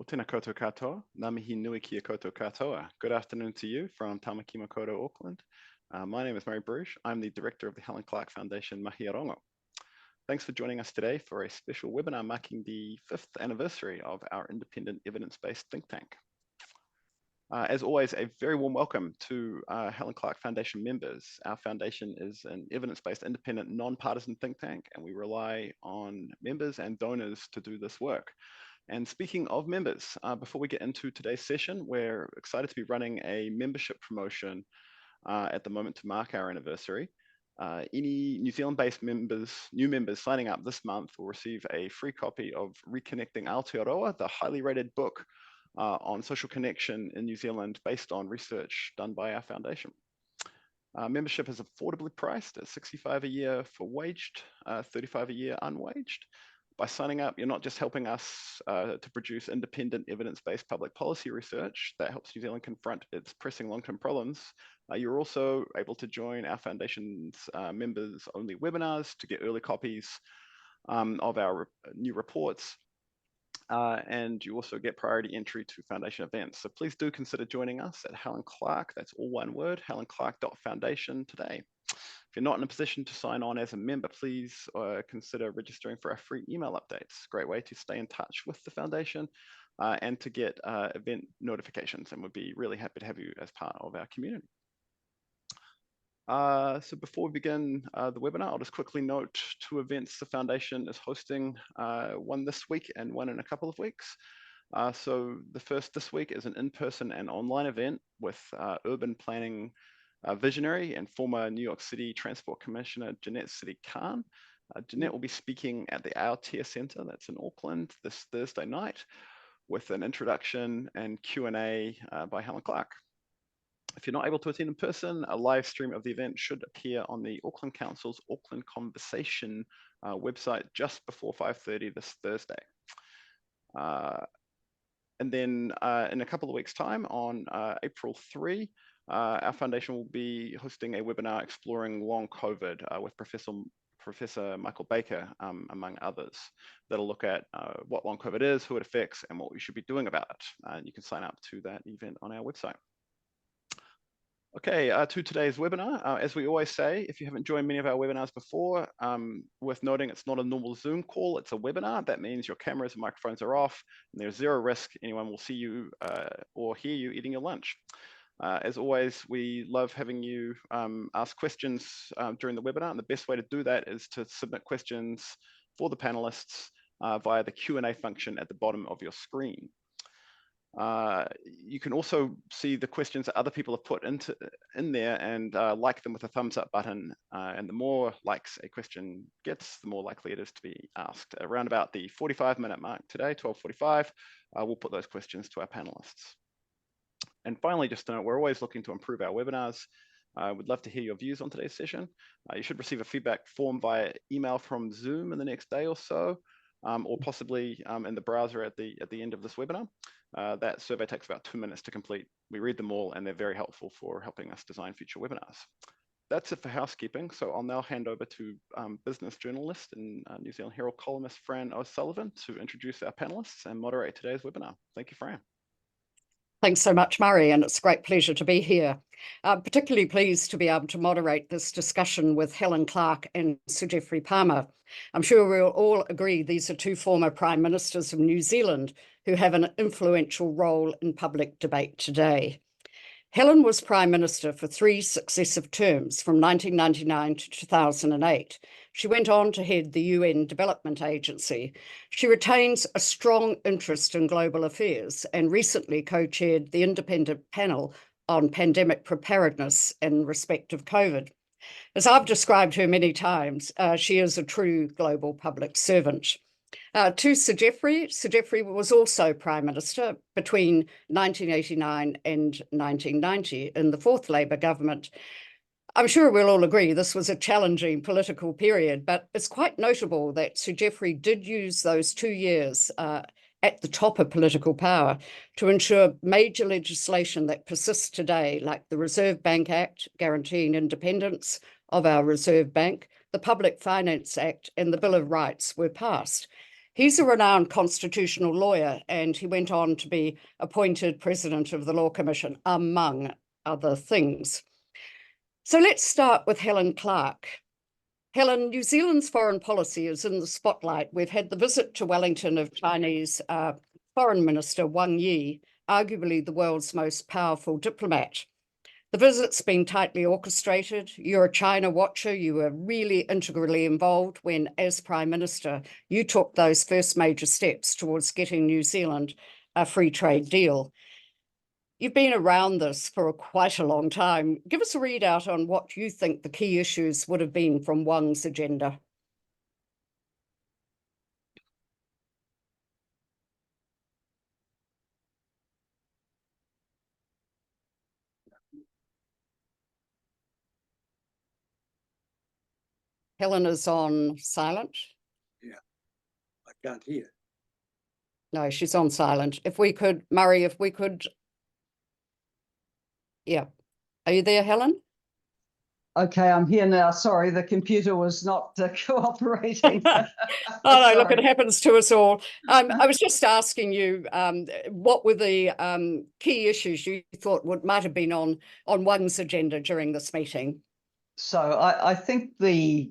Tēnā koutou katoa, ngā mihi nui kia koutou katoa. Good afternoon to you from Tamaki Makaurau, Auckland. My name is Murray Bruges. I'm the director of the Helen Clark Foundation Mahi Arongo. Thanks for joining us today for a special webinar marking the 5th anniversary of our independent evidence-based think tank. As always, a very warm welcome to Helen Clark Foundation members. Our foundation is an evidence-based, independent, non-partisan think tank, and we rely on members and donors to do this work. And speaking of members, before we get into today's session, we're excited to be running a membership promotion at the moment to mark our anniversary. Any New Zealand-based members, new members signing up this month will receive a free copy of Reconnecting Aotearoa, the highly rated book on social connection in New Zealand based on research done by our foundation. Membership is affordably priced at $65 a year for waged, $35 a year unwaged. By signing up, you're not just helping us to produce independent evidence-based public policy research that helps New Zealand confront its pressing long-term problems. You're also able to join our foundation's members-only webinars to get early copies of our new reports. And you also get priority entry to foundation events. So please do consider joining us at Helen Clark, that's all one word, helenclark.foundation today. If you're not in a position to sign on as a member, please consider registering for our free email updates. Great way to stay in touch with the foundation and to get event notifications, and we'd be really happy to have you as part of our community. So before we begin the webinar, I'll just quickly note 2 events the foundation is hosting, one this week and one in a couple of weeks. So the first this week is an in-person and online event with urban planning visionary and former New York City Transport Commissioner Jeanette City-Khan. Jeanette will be speaking at the Aotea Centre, that's in Auckland, this Thursday night, with an introduction and Q&A by Helen Clark. If you're not able to attend in person, a live stream of the event should appear on the Auckland Council's Auckland Conversation website just before 5:30 this Thursday. And then in a couple of weeks' time, on April 3, our foundation will be hosting a webinar exploring long COVID with Professor Michael Baker, among others, that'll look at what long COVID is, who it affects, and what we should be doing about it. And you can sign up to that event on our website. Okay, to today's webinar. As we always say, if you haven't joined many of our webinars before, worth noting it's not a normal Zoom call, it's a webinar. That means your cameras and microphones are off, and there's zero risk anyone will see you or hear you eating your lunch. As always, we love having you ask questions during the webinar, and the best way to do that is to submit questions for the panelists via the Q&A function at the bottom of your screen. You can also see the questions that other people have put in there and like them with a thumbs up button. And the more likes a question gets, the more likely it is to be asked. Around about the 45-minute mark today, 12:45, we'll put those questions to our panelists. And finally, just to note, we're always looking to improve our webinars. We'd love to hear your views on today's session. You should receive a feedback form via email from Zoom in the next day or so, or possibly in the browser at the end of this webinar. That survey takes about 2 minutes to complete. We read them all, and they're very helpful for helping us design future webinars. That's it for housekeeping. So I'll now hand over to business journalist and New Zealand Herald columnist Fran O'Sullivan to introduce our panelists and moderate today's webinar. Thank you, Fran. Thanks so much, Murray, and it's a great pleasure to be here. Particularly pleased to be able to moderate this discussion with Helen Clark and Sir Geoffrey Palmer. I'm sure we'll all agree these are 2 former Prime Ministers of New Zealand who have an influential role in public debate today. Helen was Prime Minister for 3 successive terms from 1999 to 2008. She went on to head the UN Development Agency. She retains a strong interest in global affairs and recently co-chaired the independent panel on pandemic preparedness in respect of COVID. As I've described her many times, she is a true global public servant. To Sir Geoffrey was also Prime Minister between 1989 and 1990 in the 4th Labour government. I'm sure we'll all agree this was a challenging political period, but it's quite notable that Sir Geoffrey did use those 2 years at the top of political power to ensure major legislation that persists today, like the Reserve Bank Act, guaranteeing independence of our Reserve Bank, the Public Finance Act, and the Bill of Rights were passed. He's a renowned constitutional lawyer, and he went on to be appointed president of the Law Commission, among other things. So let's start with Helen Clark. Helen, New Zealand's foreign policy is in the spotlight. We've had the visit to Wellington of Chinese Foreign Minister Wang Yi, arguably the world's most powerful diplomat. The visit's been tightly orchestrated. You're a China watcher. You were really integrally involved when, as Prime Minister, you took those first major steps towards getting New Zealand a free trade deal. You've been around this for quite a long time. Give us a readout on what you think the key issues would have been from Wang's agenda. Helen is on silent. Yeah, I can't hear. No, she's on silent. If we could, Murray, if we could. Yeah. Are you there, Helen? Okay, I'm here now. Sorry, the computer was not cooperating. Oh, no, look, it happens to us all. I was just asking you, what were the key issues you thought might have been on Wang's agenda during this meeting? So I think the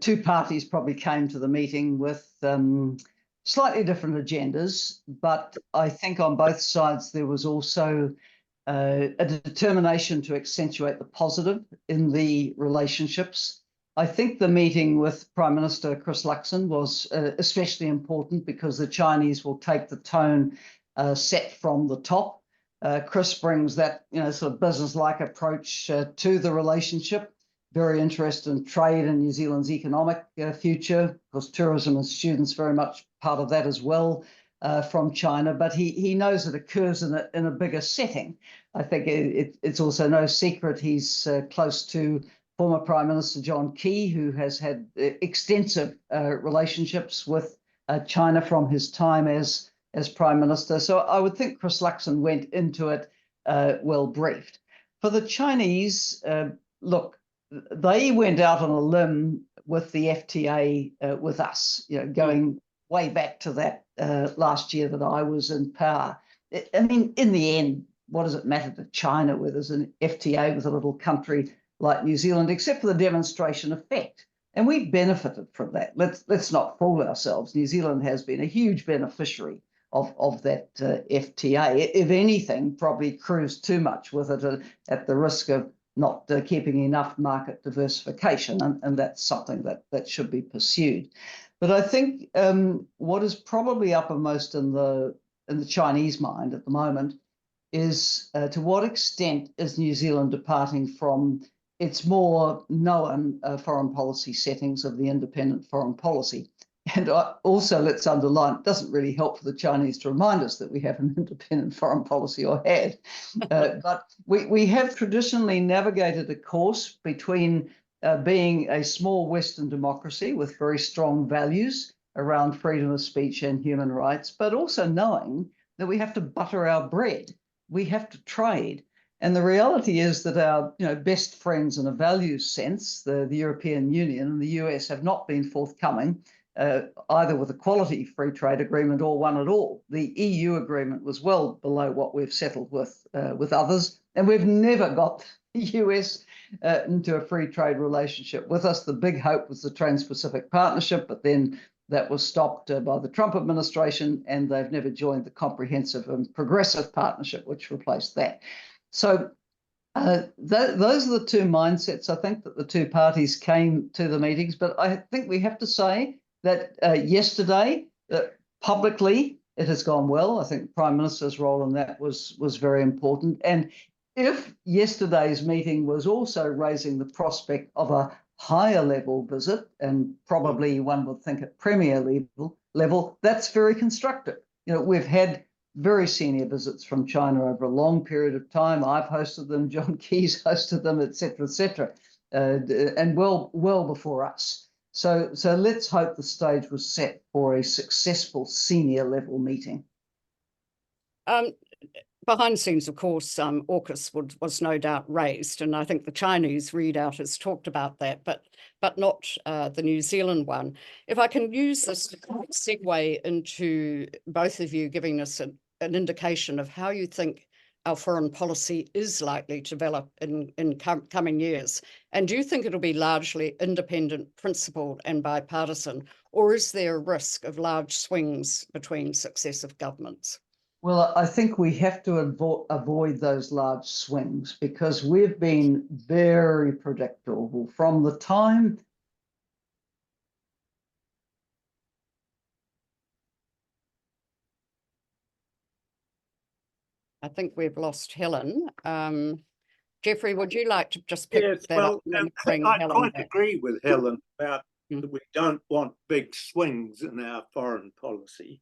two parties probably came to the meeting with slightly different agendas, but I think on both sides there was also a determination to accentuate the positive in the relationships. I think the meeting with Prime Minister Chris Luxon was especially important because the Chinese will take the tone set from the top. Chris brings that sort of business-like approach to the relationship. Very interested in trade and New Zealand's economic future, because tourism and students very much part of that as well from China. But he knows it occurs in a bigger setting. I think it's also no secret he's close to former Prime Minister John Key, who has had extensive relationships with China from his time as Prime Minister. So I would think Chris Luxon went into it well briefed. For the Chinese, look, they went out on a limb with the FTA with us, going way back to that last year that I was in power. I mean, in the end, what does it matter to China whether there's an FTA with a little country like New Zealand, except for the demonstration effect? And we benefited from that. Let's not fool ourselves. New Zealand has been a huge beneficiary of that FTA. If anything, probably cruised too much with it at the risk of not keeping enough market diversification, and that's something that should be pursued. But I think what is probably uppermost in the Chinese mind at the moment is to what extent is New Zealand departing from its more known foreign policy settings of the independent foreign policy. And also, let's underline, it doesn't really help for the Chinese to remind us that we have an independent foreign policy or had. But we have traditionally navigated a course between being a small Western democracy with very strong values around freedom of speech and human rights, but also knowing that we have to butter our bread. We have to trade. And the reality is that our best friends in a values sense, the European Union and the US, have not been forthcoming either with a quality free trade agreement or one at all. The EU agreement was well below what we've settled with others, and we've never got the US into a free trade relationship with us. The big hope was the Trans-Pacific Partnership, but then that was stopped by the Trump administration, and they've never joined the Comprehensive and Progressive Partnership, which replaced that. So those are the two mindsets, I think, that the two parties came to the meetings. But I think we have to say that yesterday, publicly, it has gone well. I think the Prime Minister's role in that was very important. And if yesterday's meeting was also raising the prospect of a higher level visit, and probably one would think at Premier level, that's very constructive. We've had very senior visits from China over a long period of time. I've hosted them, John Key's hosted them, et cetera, and well before us. So let's hope the stage was set for a successful senior level meeting. Behind the scenes, of course, AUKUS was no doubt raised, and I think the Chinese readout has talked about that, but not the New Zealand one. If I can use this to segue into both of you giving us an indication of how you think our foreign policy is likely to develop in coming years, and do you think it'll be largely independent, principled, and bipartisan, or is there a risk of large swings between successive governments? Well, I think we have to avoid those large swings because we've been very predictable from the time. I think we've lost Helen. Geoffrey, would you like to just pick Yes, that well, up and bring I Helen quite back? agree with Helen about Mm. that we don't want big swings in our foreign policy.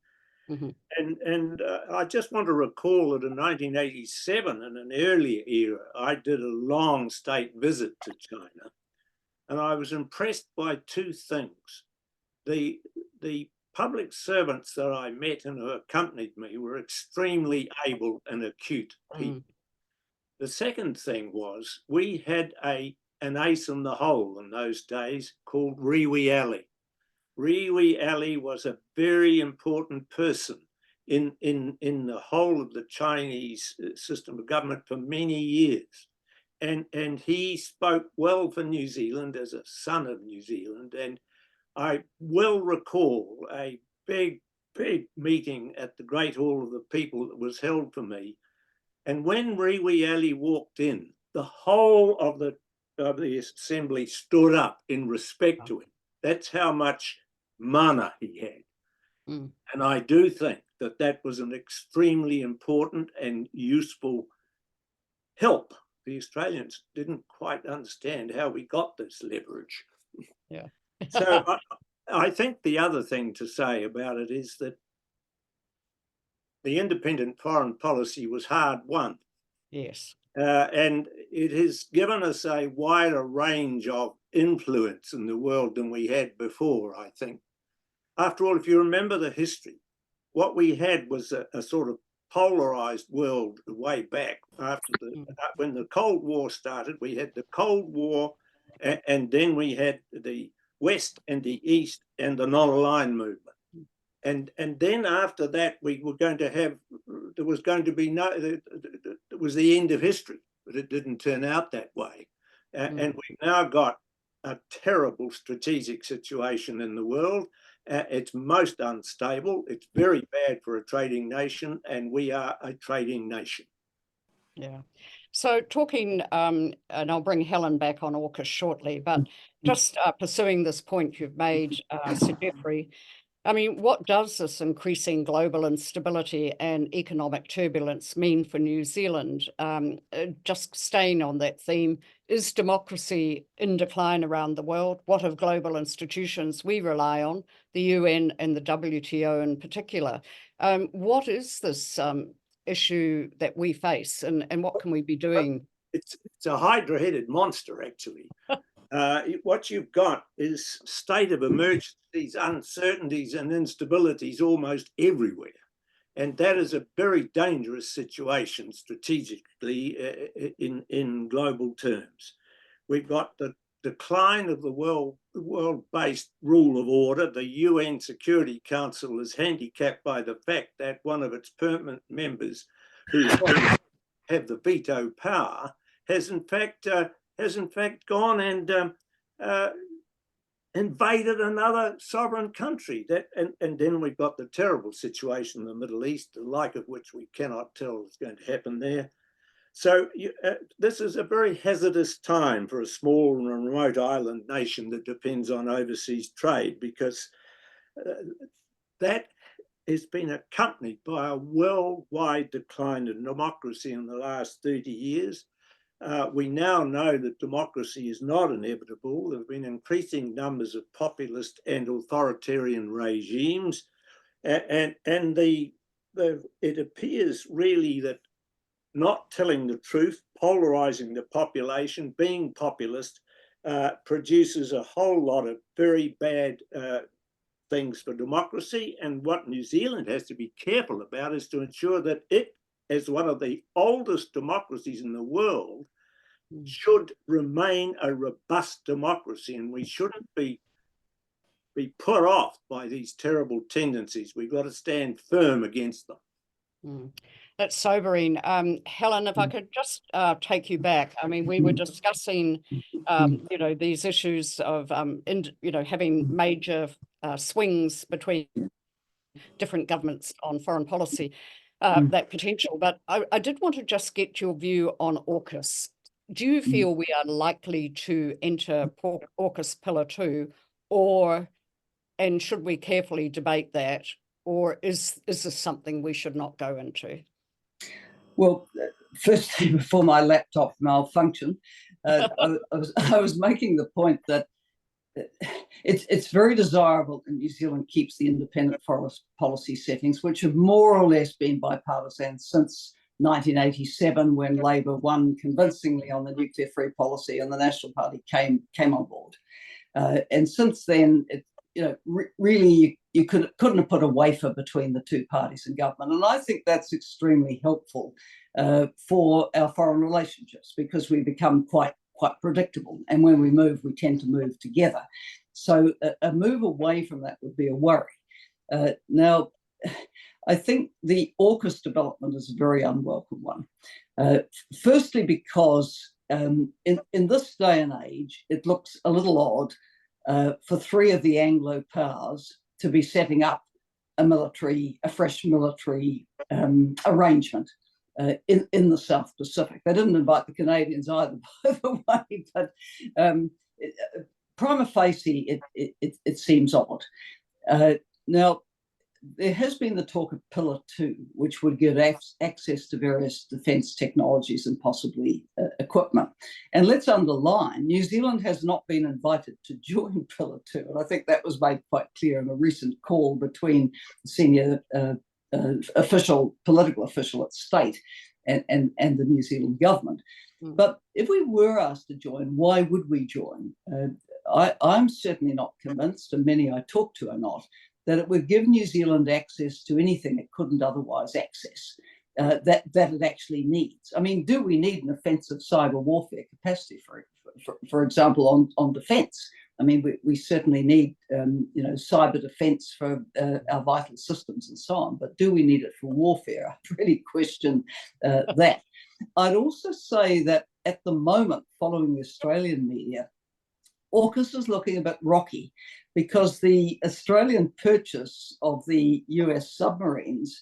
Mhm. And I just want to recall that in 1987, in an earlier era, I did a long state visit to China, and I was impressed by two things. The public servants that I met and who accompanied me were extremely able and acute people. The second thing was we had an ace in the hole in those days called Riwi Ali. Riwi Ali was a very important person in the whole of the Chinese system of government for many years. And he spoke well for New Zealand as a son of New Zealand. And I will recall a big meeting at the Great Hall of the People that was held for me. And when Riwi Ali walked in, the whole of the assembly stood up in respect to him. That's how much mana he had. Mm. And I do think that that was an extremely important and useful help. The Australians didn't quite understand how we got this leverage. Yeah. So I think the other thing to say about it is that the independent foreign policy was hard won. Yes. And it has given us a wider range of influence in the world than we had before, I think. After all, if you remember the history, what we had was a sort of polarized world way back after when the Cold War started. We had the Cold War, and then we had the West and the East and the non-aligned movement. And then after that, we were going to have, there was going to be no, it was the end of history, but it didn't turn out that way. And we've now got a terrible strategic situation in the world. It's most unstable. It's very bad for a trading nation, and we are a trading nation. Yeah. So talking, and I'll bring Helen back on AUKUS shortly, but just pursuing this point you've made, Sir Geoffrey, I mean, what does this increasing global instability and economic turbulence mean for New Zealand? Just staying on that theme, is democracy in decline around the world? What of global institutions we rely on, the UN and the WTO in particular? What is this issue that we face, and what can we be doing? It's a hydra-headed monster, actually. What you've got is state of emergencies, uncertainties and instabilities almost everywhere. And that is a very dangerous situation strategically in global terms. We've got the decline of the world-based rule of order. The UN Security Council is handicapped by the fact that one of its permanent members who have the veto power has in fact gone and invaded another sovereign country. And then we've got the terrible situation in the Middle East, the like of which we cannot tell is going to happen there. So this is a very hazardous time for a small and remote island nation that depends on overseas trade, because that has been accompanied by a worldwide decline in democracy in the last 30 years. We now know that democracy is not inevitable. There have been increasing numbers of populist and authoritarian regimes. And it appears really that not telling the truth, polarizing the population, being populist, produces a whole lot of very bad things for democracy. And what New Zealand has to be careful about is to ensure that it as one of the oldest democracies in the world, should remain a robust democracy, and we shouldn't be put off by these terrible tendencies. We've got to stand firm against them. That's sobering. Helen, if I could just take you back. I mean, we were discussing, you know, these issues of, you know, having major swings between different governments on foreign policy, that potential. But I did want to just get your view on AUKUS. Do you feel we are likely to enter AUKUS Pillar 2, and should we carefully debate that, or is this something we should not go into? Well, firstly, before my laptop malfunctioned, I was making the point that it's very desirable that New Zealand keeps the independent forest policy settings, which have more or less been bipartisan since 1987, when Labor won convincingly on the nuclear-free policy and the National Party came on board. And since then, you know, really, you couldn't have put a wafer between the two parties in government. And I think that's extremely helpful for our foreign relationships, because we become quite predictable. And when we move, we tend to move together. So a move away from that would be a worry. Now, I think the AUKUS development is a very unwelcome one. Firstly, because in this day and age, it looks a little odd for three of the Anglo powers to be setting up a fresh military arrangement in the South Pacific. They didn't invite the Canadians either, by the way, but prima facie, it seems odd. Now, there has been the talk of Pillar 2, which would give access to various defence technologies and possibly equipment. And let's underline, New Zealand has not been invited to join Pillar 2. And I think that was made quite clear in a recent call between the senior political official at state and the New Zealand government. But if we were asked to join, why would we join? I'm certainly not convinced, and many I talk to are not, that it would give New Zealand access to anything it couldn't otherwise access, that it actually needs. I mean, do we need an offensive cyber warfare capacity, for example, on defence? I mean, we certainly need, you know, cyber defence for our vital systems and so on, but do we need it for warfare? I really question that. I'd also say that at the moment, following the Australian media, AUKUS is looking a bit rocky, because the Australian purchase of the US submarines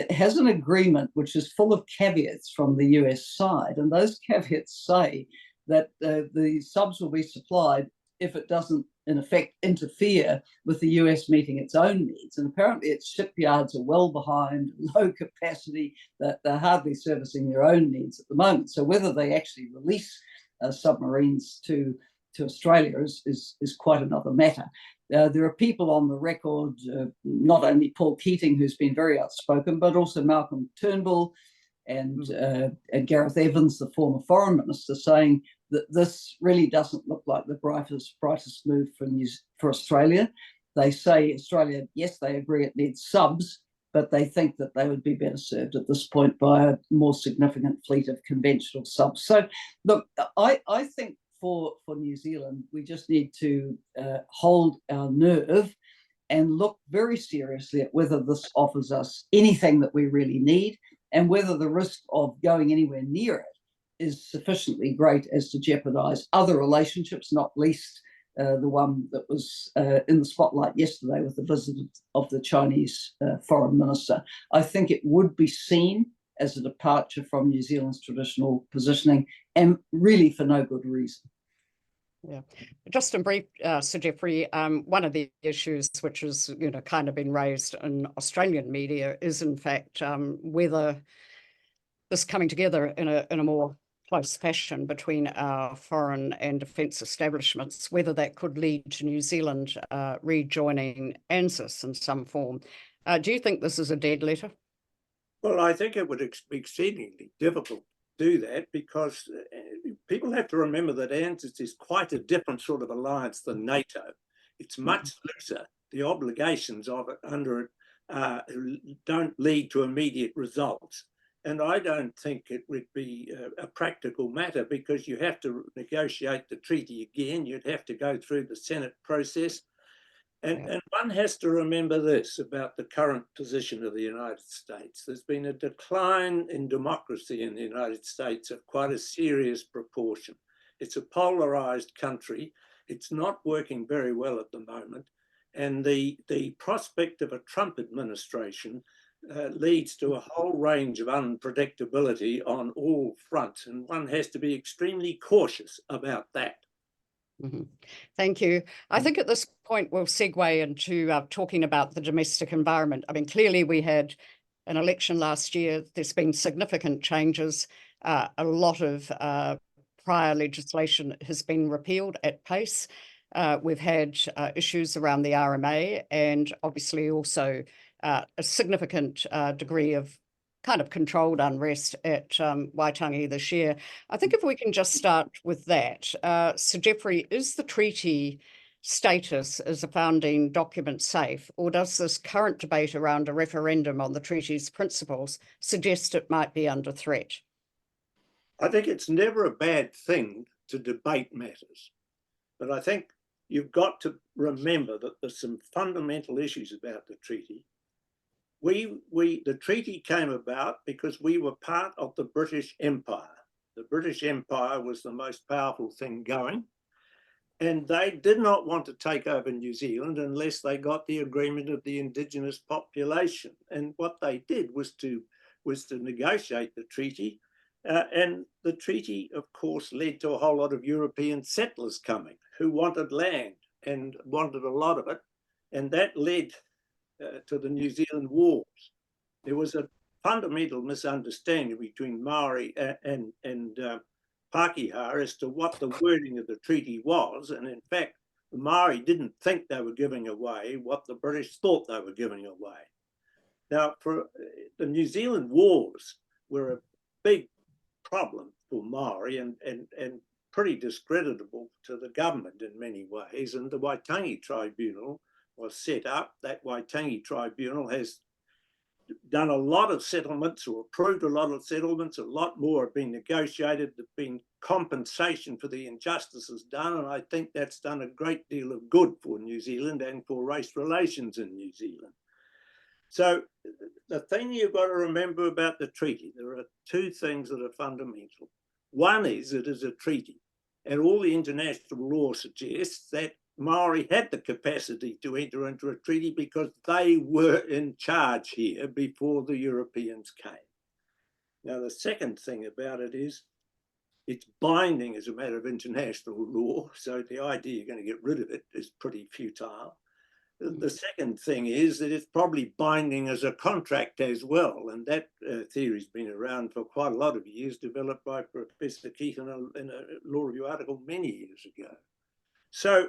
has an agreement which is full of caveats from the US side. And those caveats say that the subs will be supplied if it doesn't, in effect, interfere with the US meeting its own needs. And apparently its shipyards are well behind, low capacity, that they're hardly servicing their own needs at the moment. So whether they actually release submarines to Australia is quite another matter. There are people on the record, not only Paul Keating, who's been very outspoken, but also Malcolm Turnbull and Gareth Evans, the former foreign minister, saying that this really doesn't look like the brightest move for Australia. They say Australia, yes, they agree it needs subs, but they think that they would be better served at this point by a more significant fleet of conventional subs. So, look, I think for New Zealand, we just need to hold our nerve and look very seriously at whether this offers us anything that we really need, and whether the risk of going anywhere near it is sufficiently great as to jeopardize other relationships, not least the one that was in the spotlight yesterday with the visit of the Chinese foreign minister. I think it would be seen as a departure from New Zealand's traditional positioning, and really for no good reason. Yeah, just in brief, Sir Geoffrey, one of the issues which has, you know, kind of been raised in Australian media is, in fact, whether this coming together in a more close fashion between our foreign and defence establishments, whether that could lead to New Zealand rejoining ANZUS in some form. Do you think this is a dead letter? Well, I think it would be exceedingly difficult to do that, because people have to remember that ANZUS is quite a different sort of alliance than NATO. It's much looser. The obligations of it under it don't lead to immediate results. And I don't think it would be a practical matter, because you have to negotiate the treaty again. You'd have to go through the Senate process. And one has to remember this about the current position of the United States. There's been a decline in democracy in the United States of quite a serious proportion. It's a polarized country. It's not working very well at the moment. And the prospect of a Trump administration leads to a whole range of unpredictability on all fronts. And one has to be extremely cautious about that. Mm-hmm. Thank you. I think at this point we'll segue into talking about the domestic environment. I mean, clearly we had an election last year. There's been significant changes. A lot of prior legislation has been repealed at pace. We've had issues around the RMA, and obviously also a significant degree of kind of controlled unrest at Waitangi this year. I think if we can just start with that. Sir Geoffrey, is the treaty status as a founding document safe, or does this current debate around a referendum on the treaty's principles suggest it might be under threat? I think it's never a bad thing to debate matters, but I think you've got to remember that there's some fundamental issues about the treaty. The treaty came about because we were part of the British Empire. The British Empire was the most powerful thing going, and they did not want to take over New Zealand unless they got the agreement of the indigenous population. And what they did was to negotiate the treaty. And the treaty, of course, led to a whole lot of European settlers coming who wanted land and wanted a lot of it. And that led to the New Zealand Wars. There was a fundamental misunderstanding between Maori and Pākehā as to what the wording of the treaty was. And in fact, the Maori didn't think they were giving away what the British thought they were giving away. Now, for the New Zealand Wars were a big problem for Maori and pretty discreditable to the government in many ways. And the Waitangi Tribunal was set up. That Waitangi Tribunal has done a lot of settlements, or approved a lot of settlements. A lot more have been negotiated. There's been compensation for the injustices done, and I think that's done a great deal of good for New Zealand and for race relations in New Zealand. So the thing you've got to remember about the treaty, there are two things that are fundamental. One is it is a treaty, and all the international law suggests that Maori had the capacity to enter into a treaty because they were in charge here before the Europeans came. Now, the second thing about it is it's binding as a matter of international law, so the idea you're going to get rid of it is pretty futile. The second thing is that it's probably binding as a contract as well, and that theory's been around for quite a lot of years, developed by Professor Keith in a law review article many years ago. So,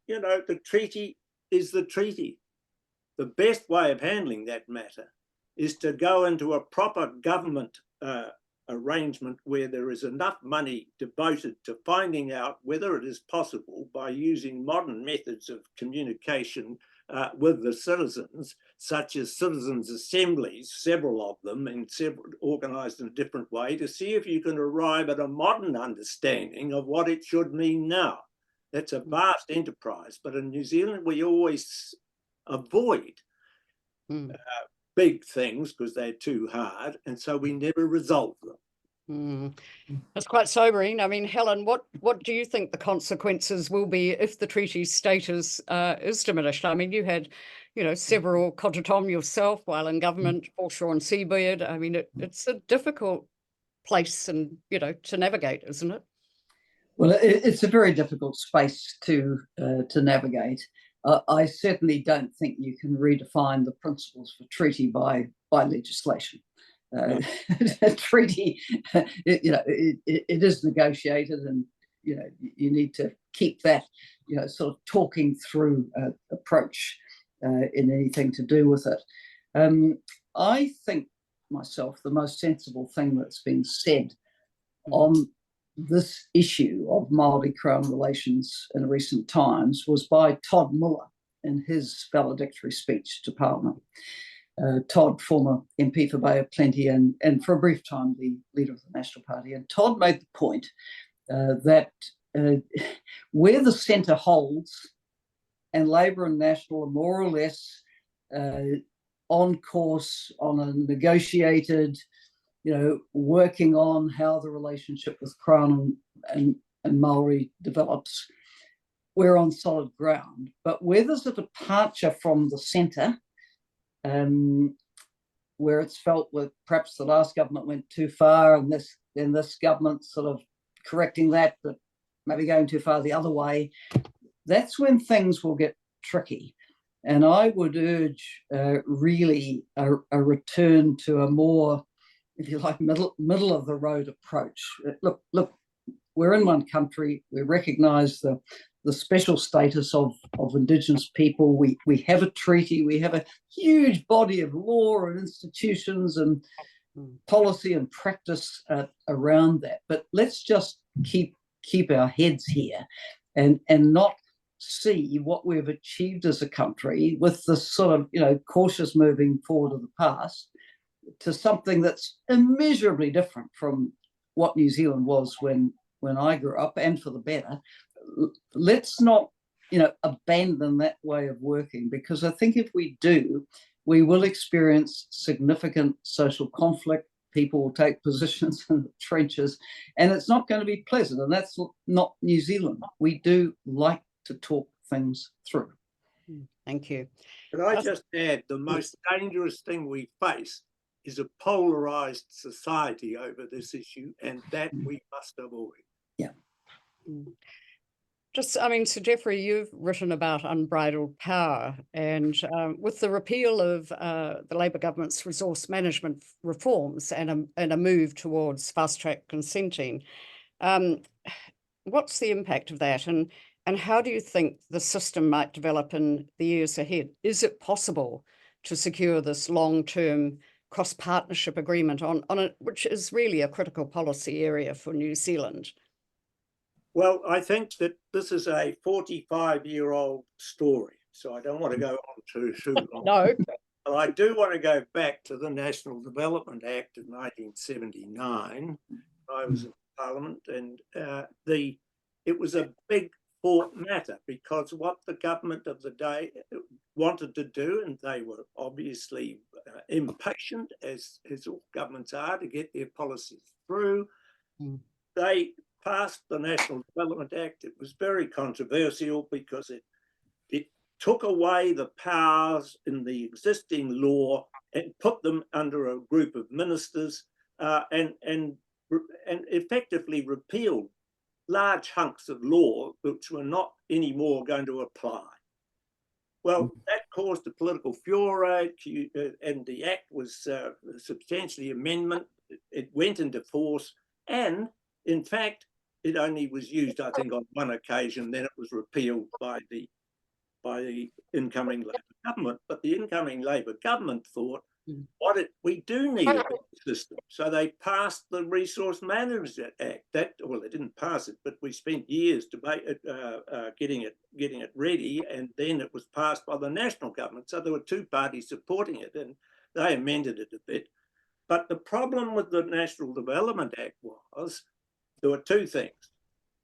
you know, the treaty is the treaty. The best way of handling that matter is to go into a proper government arrangement where there is enough money devoted to finding out whether it is possible, by using modern methods of communication with the citizens, such as citizens' assemblies, several of them, and several organised in a different way, to see if you can arrive at a modern understanding of what it should mean now. That's a vast enterprise, but in New Zealand we always avoid big things because they're too hard, and so we never resolve them. That's quite sobering. I mean, Helen, what do you think the consequences will be if the treaty's status is diminished? I mean, you had, you know, several kota tom yourself while in government, foreshore and seabird. I mean, it's a difficult place, and you know, to navigate, isn't it? Well, it's a very difficult space to navigate. I certainly don't think you can redefine the principles for treaty by legislation. A treaty, you know, it is negotiated, and you know, you need to keep that, you know, sort of talking through approach in anything to do with it. I think myself the most sensible thing that's been said on this issue of Māori-Crown relations in recent times was by Todd Muller in his valedictory speech to Parliament. Todd, former MP for Bay of Plenty, and for a brief time the leader of the National Party. And Todd made the point that where the centre holds, and Labor and National are more or less on course on a negotiated, working on how the relationship with Crown and Maori develops, we're on solid ground. But where there's a departure from the centre, where it's felt that perhaps the last government went too far, and this government sort of correcting that, but maybe going too far the other way, that's when things will get tricky. And I would urge really a return to a more, if you like, middle of the road approach. Look, we're in one country. We recognise the special status of Indigenous people. We have a treaty. We have a huge body of law and institutions and policy and practice around that. But let's just keep our heads here and not see what we've achieved as a country with this sort of cautious moving forward of the past to something that's immeasurably different from what New Zealand was when I grew up, and for the better. Let's not abandon that way of working, because I think if we do, we will experience significant social conflict. People will take positions in the trenches, and it's not going to be pleasant. And that's not New Zealand. We do like to talk things through. Thank you. Could I just add, the most dangerous thing we face is a polarized society over this issue, and that we must avoid. Yeah. Sir Geoffrey, you've written about unbridled power, and with the repeal of the Labor government's resource management reforms and a move towards fast-track consenting, what's the impact of that, and how do you think the system might develop in the years ahead? Is it possible to secure this long-term cross-partnership agreement on it, which is really a critical policy area for New Zealand? Well, I think that this is a 45-year-old story, so I don't want to go on too long. No. But I do want to go back to the National Development Act of 1979. I was in Parliament, and it was a big fought matter, because what the government of the day wanted to do, and they were obviously impatient, as all governments are, to get their policies through. They passed the National Development Act. It was very controversial because it took away the powers in the existing law and put them under a group of ministers, and effectively repealed large hunks of law which were not anymore going to apply. Well, that caused a political furore, and the act was substantially amended. It went into force, and in fact, it only was used, I think, on one occasion. Then it was repealed by the incoming Labor government. But the incoming Labor government thought, we do need a system. So they passed the Resource Management Act. They didn't pass it, but we spent years getting it ready, and then it was passed by the national government. So there were two parties supporting it, and they amended it a bit. But the problem with the National Development Act was there were two things.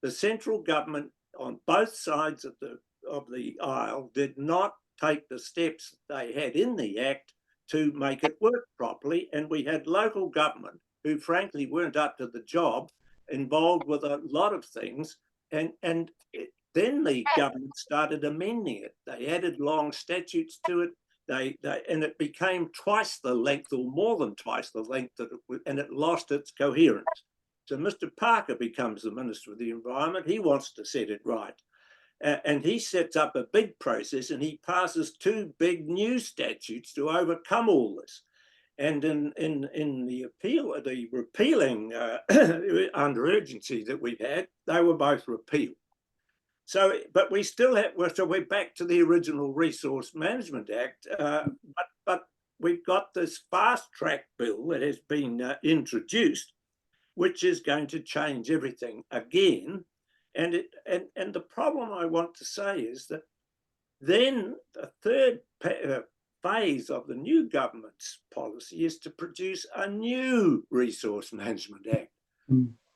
The central government on both sides of the aisle did not take the steps they had in the Act to make it work properly, and we had local government who frankly weren't up to the job, involved with a lot of things, and then the government started amending it. They added long statutes to it, and it became twice the length, or more than twice the length, and it lost its coherence. So Mr. Parker becomes the Minister of the Environment. He wants to set it right. And he sets up a big process, and he passes two big new statutes to overcome all this. And in the repealing under urgency that we've had, they were both repealed. So, but we still have, so we're back to the original Resource Management Act, but we've got this fast track bill that has been introduced, which is going to change everything again. And the problem I want to say is that then the third phase of the new government's policy is to produce a new Resource Management Act.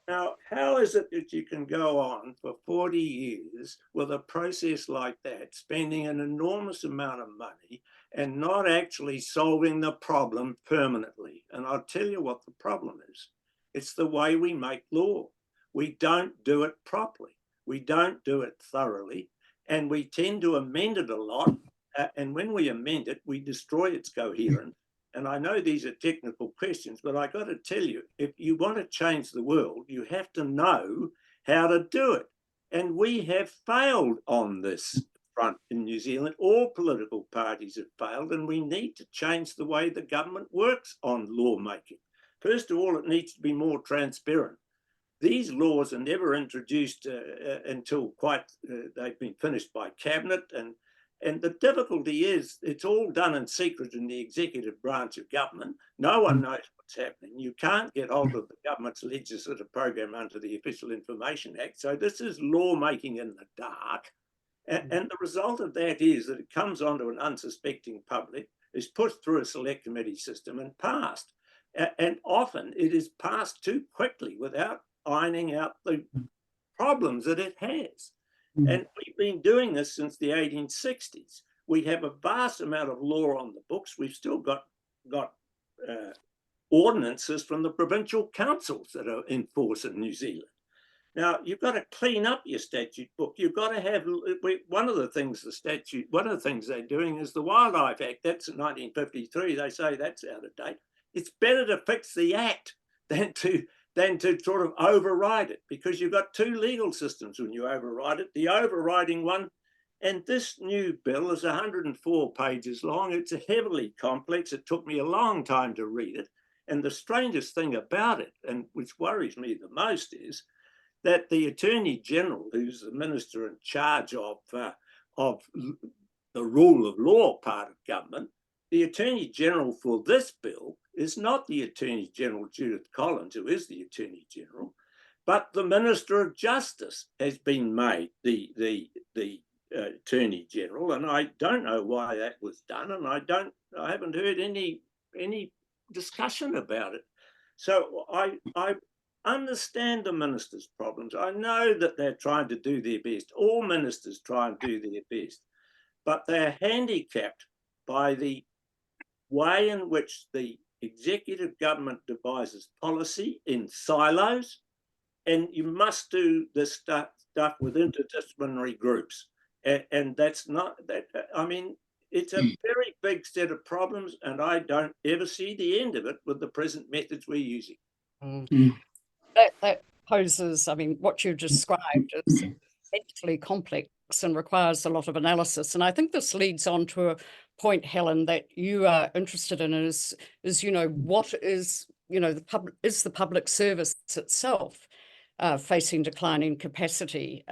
Now, how is it that you can go on for 40 years with a process like that, spending an enormous amount of money and not actually solving the problem permanently? And I'll tell you what the problem is. It's the way we make law. We don't do it properly. We don't do it thoroughly, and we tend to amend it a lot. And when we amend it, we destroy its coherence. And I know these are technical questions, but I got to tell you, if you want to change the world, you have to know how to do it. And we have failed on this front in New Zealand. All political parties have failed, and we need to change the way the government works on lawmaking. First of all, it needs to be more transparent. These laws are never introduced until they've been finished by Cabinet, and the difficulty is it's all done in secret in the executive branch of government. No one knows what's happening. You can't get hold of the government's legislative program under the Official Information Act. So this is lawmaking in the dark. And the result of that is that it comes onto an unsuspecting public, is pushed through a select committee system and passed. And often it is passed too quickly without ironing out the problems that it has. And we've been doing this since the 1860s. We have a vast amount of law on the books. We've still got ordinances from the provincial councils that are in force in New Zealand. Now, you've got to clean up your statute book. You've got to have, one of the things they're doing is the Wildlife Act. That's in 1953. They say that's out of date. It's better to fix the act than to sort of override it, because you've got two legal systems when you override it. The overriding one, and this new bill is 104 pages long. It's heavily complex. It took me a long time to read it. And the strangest thing about it, and which worries me the most, is that the Attorney General, who's the minister in charge of the rule of law part of government, the Attorney General for this bill is not the Attorney General Judith Collins, who is the Attorney General, but the Minister of Justice has been made the Attorney General, and I don't know why that was done, and I haven't heard any discussion about it. So I understand the minister's problems. I know that they're trying to do their best. All ministers try and do their best, but they're handicapped by the way in which the executive government devises policy in silos, and you must do this stuff with interdisciplinary groups. And that's not that. I mean, it's a very big set of problems, and I don't ever see the end of it with the present methods we're using. That poses, I mean, what you described is essentially complex and requires a lot of analysis. And I think this leads on to a point, Helen, that you are interested in is what is, the public service itself facing declining capacity,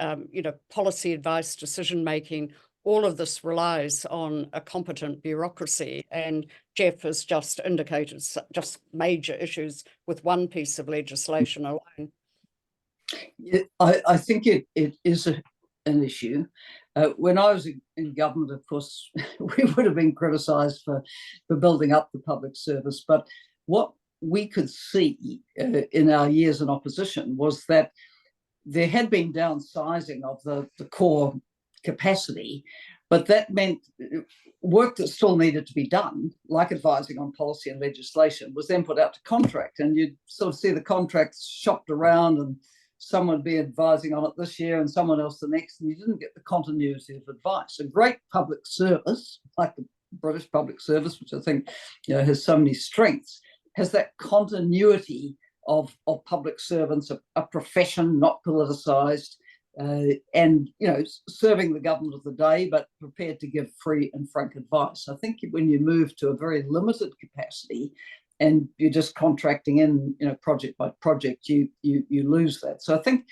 policy advice, decision making, all of this relies on a competent bureaucracy. And Geoff has just indicated just major issues with one piece of legislation alone. I think it is an issue. When I was in government, of course, we would have been criticised for building up the public service. But what we could see in our years in opposition was that there had been downsizing of the core capacity, but that meant work that still needed to be done, like advising on policy and legislation, was then put out to contract, and you'd sort of see the contracts shopped around, and someone would be advising on it this year and someone else the next, and you didn't get the continuity of advice. A great public service, like the British public service, which I think has so many strengths, has that continuity of public servants, a profession not politicised, and serving the government of the day, but prepared to give free and frank advice. I think when you move to a very limited capacity and you're just contracting in, project by project, you lose that. So I think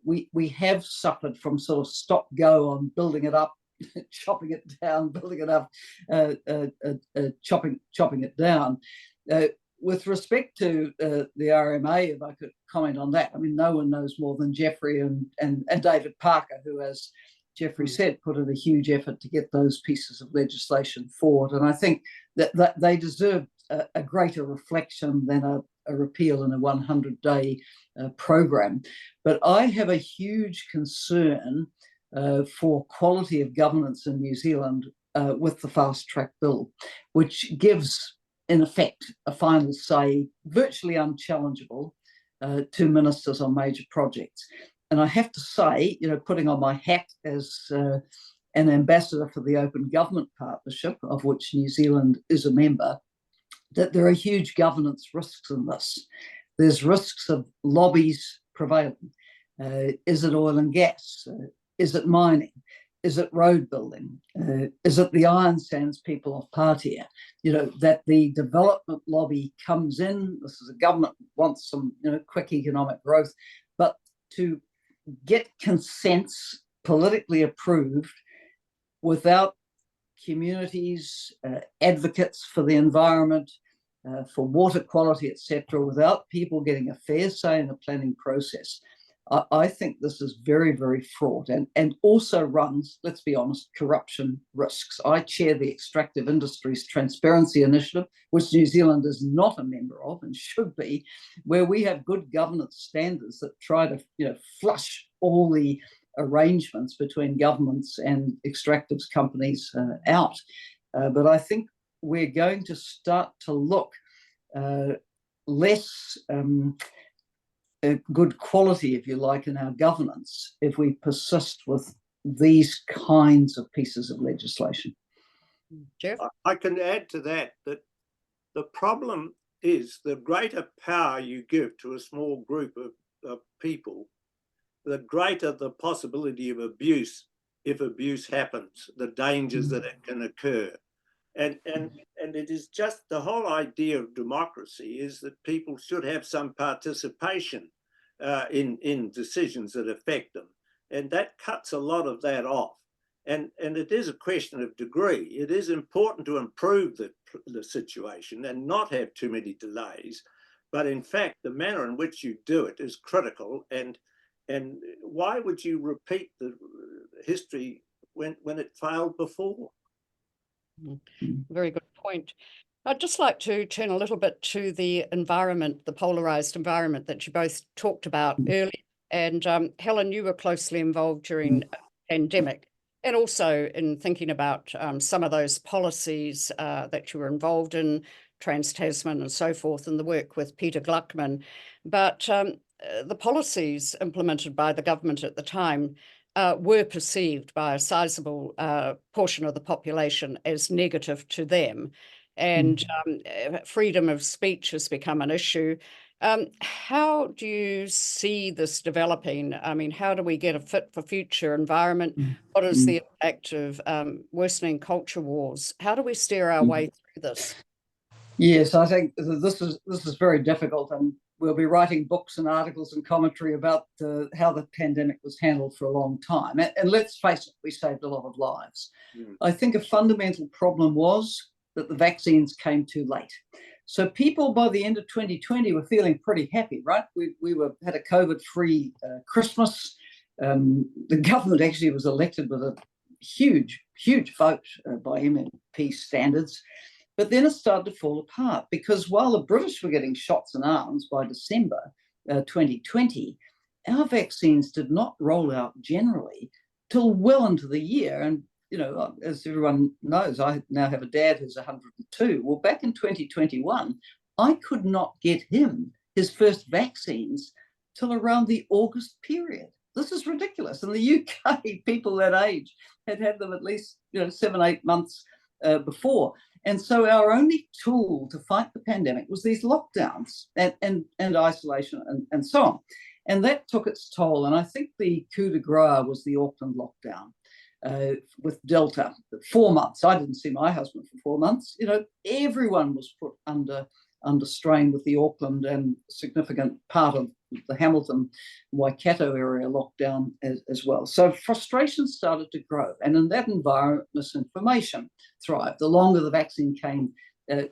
we have suffered from sort of stop go on building it up, chopping it down, building it up, chopping it down. With respect to the RMA, if I could comment on that, I mean, no one knows more than Geoffrey and David Parker, who, as Geoffrey said, put in a huge effort to get those pieces of legislation forward. And I think that they deserve a greater reflection than a repeal in a 100-day program. But I have a huge concern for quality of governance in New Zealand with the fast track bill, which gives, in effect, a final say, virtually unchallengeable, to ministers on major projects. And I have to say, putting on my hat as an ambassador for the Open Government Partnership, of which New Zealand is a member, that there are huge governance risks in this. There's risks of lobbies prevailing. Is it oil and gas? Is it mining? Is it road building? Is it the iron sands people of Patia? That the development lobby comes in. This is a government that wants some quick economic growth, but to get consents politically approved without communities, advocates for the environment, for water quality, etc., without people getting a fair say in the planning process. I think this is very, very fraught and also runs, let's be honest, corruption risks. I chair the Extractive Industries Transparency Initiative, which New Zealand is not a member of and should be, where we have good governance standards that try to flush all the arrangements between governments and extractives companies out. But I think we're going to start to look less good quality, if you like, in our governance if we persist with these kinds of pieces of legislation. Geoff? I can add to that the problem is the greater power you give to a small group of people, the greater the possibility of abuse if abuse happens, the dangers that it can occur. And it is just the whole idea of democracy is that people should have some participation in decisions that affect them. And that cuts a lot of that off. And it is a question of degree. It is important to improve the situation and not have too many delays. But in fact, the manner in which you do it is critical. And why would you repeat the history when it failed before? Very good point. I'd just like to turn a little bit to the environment, the polarized environment that you both talked about earlier. And Helen, you were closely involved during the pandemic and also in thinking about some of those policies that you were involved in, Trans-Tasman and so forth, and the work with Peter Gluckman. But the policies implemented by the government at the time were perceived by a sizable portion of the population as negative to them. And freedom of speech has become an issue. How do you see this developing? I mean, how do we get a fit for future environment? What is the impact of worsening culture wars? How do we steer our way through this? Yes, I think this is very difficult, and we'll be writing books and articles and commentary about how the pandemic was handled for a long time. And let's face it, we saved a lot of lives. I think a fundamental problem was that the vaccines came too late. So people by the end of 2020 were feeling pretty happy, right? We had a COVID-free Christmas. The government actually was elected with a huge vote by MMP standards. But then it started to fall apart because while the British were getting shots in arms by December 2020, our vaccines did not roll out generally till well into the year. And as everyone knows, I now have a dad who's 102. Well, back in 2021, I could not get him his first vaccines till around the August period. This is ridiculous. In the UK, people that age had them at least 7-8 months before. And so our only tool to fight the pandemic was these lockdowns and isolation and so on. And that took its toll. And I think the coup de grace was the Auckland lockdown. With Delta, 4 months. I didn't see my husband for 4 months. Everyone was put under strain with the Auckland and significant part of the Hamilton, Waikato area lockdown as well. So frustration started to grow. And in that environment, misinformation thrived. The longer the vaccine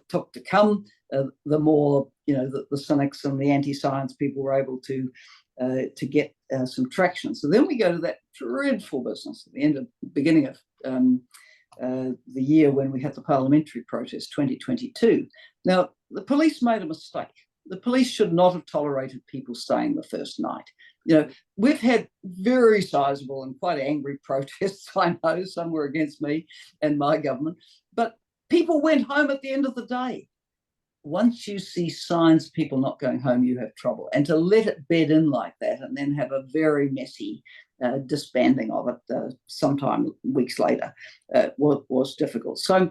took to come, the more the cynics and the anti-science people were able to get some traction. So then we go to that dreadful business at the beginning of the year when we had the parliamentary protest, 2022. Now, the police made a mistake. The police should not have tolerated people staying the first night. You know, we've had very sizable and quite angry protests, I know, some were against me and my government, but people went home at the end of the day. Once you see signs of people not going home, you have trouble. And to let it bed in like that and then have a very messy disbanding of it sometime weeks later was difficult. So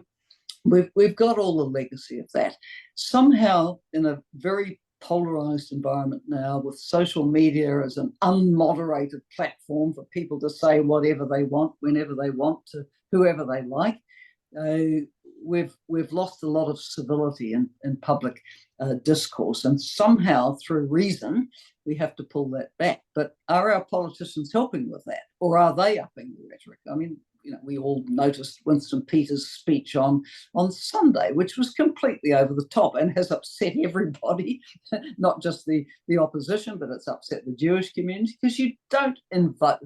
we've got all the legacy of that. Somehow, in a very polarized environment now, with social media as an unmoderated platform for people to say whatever they want, whenever they want, to whoever they like, we've lost a lot of civility in public discourse, and somehow through reason we have to pull that back. But are our politicians helping with that, or are they upping the rhetoric? I mean, you know, we all noticed Winston Peters' speech on Sunday, which was completely over the top and has upset everybody, not just the opposition, but it's upset the Jewish community, because you don't invoke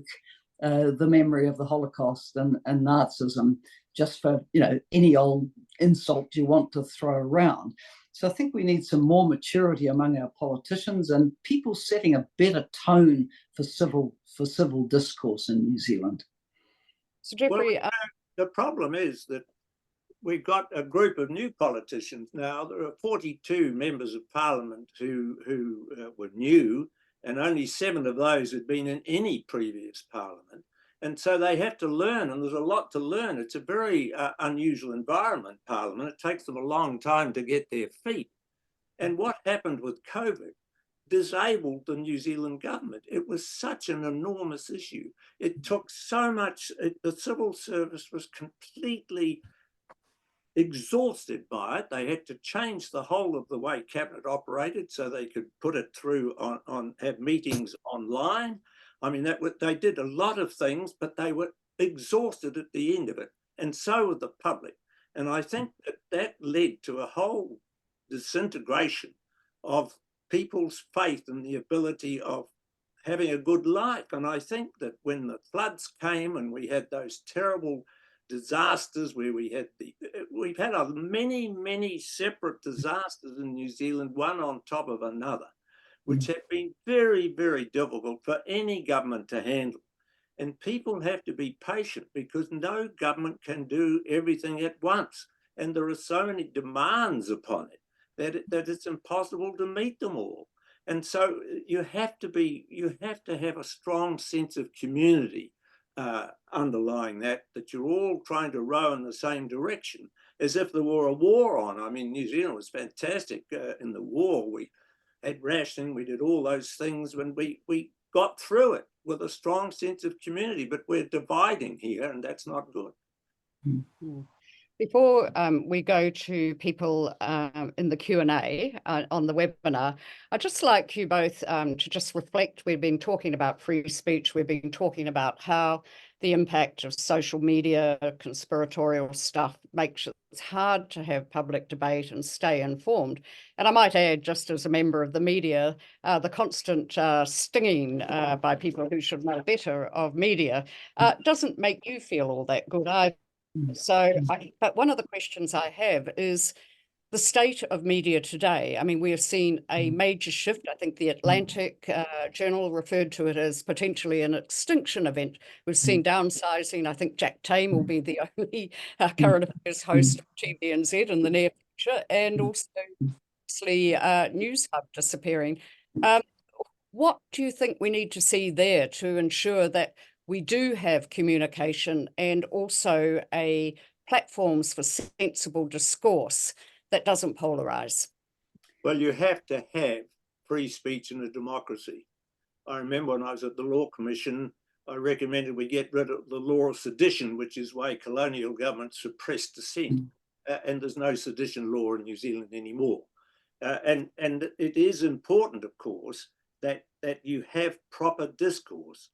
the memory of the Holocaust and Nazism just for, you know, any old insult you want to throw around. So I think we need some more maturity among our politicians and people setting a better tone for civil discourse in New Zealand. So Geoffrey, well, the problem is that we've got a group of new politicians now. There are 42 members of parliament who were new, and only 7 of those had been in any previous parliament. And so they have to learn, and there's a lot to learn. It's a very unusual environment, parliament. It takes them a long time to get their feet. And what happened with COVID disabled the New Zealand government. It was such an enormous issue. It took so much, the civil service was completely exhausted by it. They had to change the whole of the way cabinet operated so they could put it through have meetings online. I mean, they did a lot of things, but they were exhausted at the end of it, and so were the public. And I think that led to a whole disintegration of people's faith in the ability of having a good life. And I think that when the floods came and we had those terrible disasters where we've had many separate disasters in New Zealand, one on top of another, which have been very, very difficult for any government to handle. And people have to be patient because no government can do everything at once. And there are so many demands upon it that it's impossible to meet them all. And so you have to have a strong sense of community underlying that you're all trying to row in the same direction, as if there were a war on. I mean, New Zealand was fantastic in the war. We had rationing, we did all those things when we got through it with a strong sense of community, but we're dividing here, and that's not good. Mm-hmm. Before we go to people in the Q&A on the webinar, I'd just like you both to just reflect. We've been talking about free speech. We've been talking about how the impact of social media, conspiratorial stuff makes it hard to have public debate and stay informed. And I might add, just as a member of the media, the constant stinging by people who should know better of media doesn't make you feel all that good either. So, but one of the questions I have is the state of media today. I mean, we have seen a major shift. I think the Atlantic Journal referred to it as potentially an extinction event. We've seen downsizing. I think Jack Tame will be the only current affairs host of TVNZ in the near future, and also obviously News Hub disappearing. What do you think we need to see there to ensure that we do have communication and also platforms for sensible discourse that doesn't polarize? Well, you have to have free speech in a democracy. I remember when I was at the Law Commission, I recommended we get rid of the law of sedition, which is why colonial governments suppressed dissent. And there's no sedition law in New Zealand anymore. And it is important, of course, that you have proper discourse.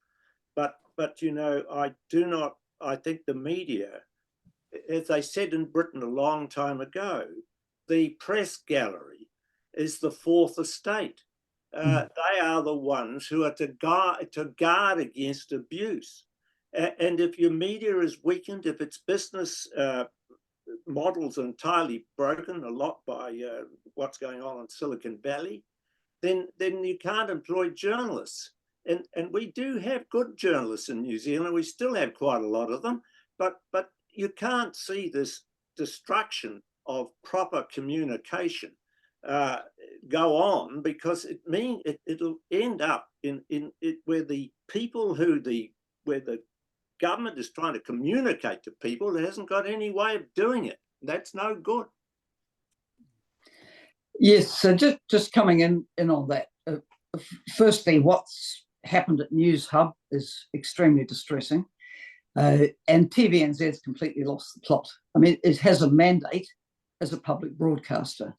But you know, I think the media, as they said in Britain a long time ago, the press gallery is the fourth estate. they are the ones who are to guard against abuse. And if your media is weakened, if its business models are entirely broken, a lot by what's going on in Silicon Valley, then you can't employ journalists. And we do have good journalists in New Zealand. We still have quite a lot of them, but you can't see this destruction of proper communication go on, because it'll end up in where the people where the government is trying to communicate to people, it hasn't got any way of doing it. That's no good. Yes, so just coming in on that. Firstly, what's happened at News Hub is extremely distressing. And TVNZ's completely lost the plot. I mean, it has a mandate as a public broadcaster.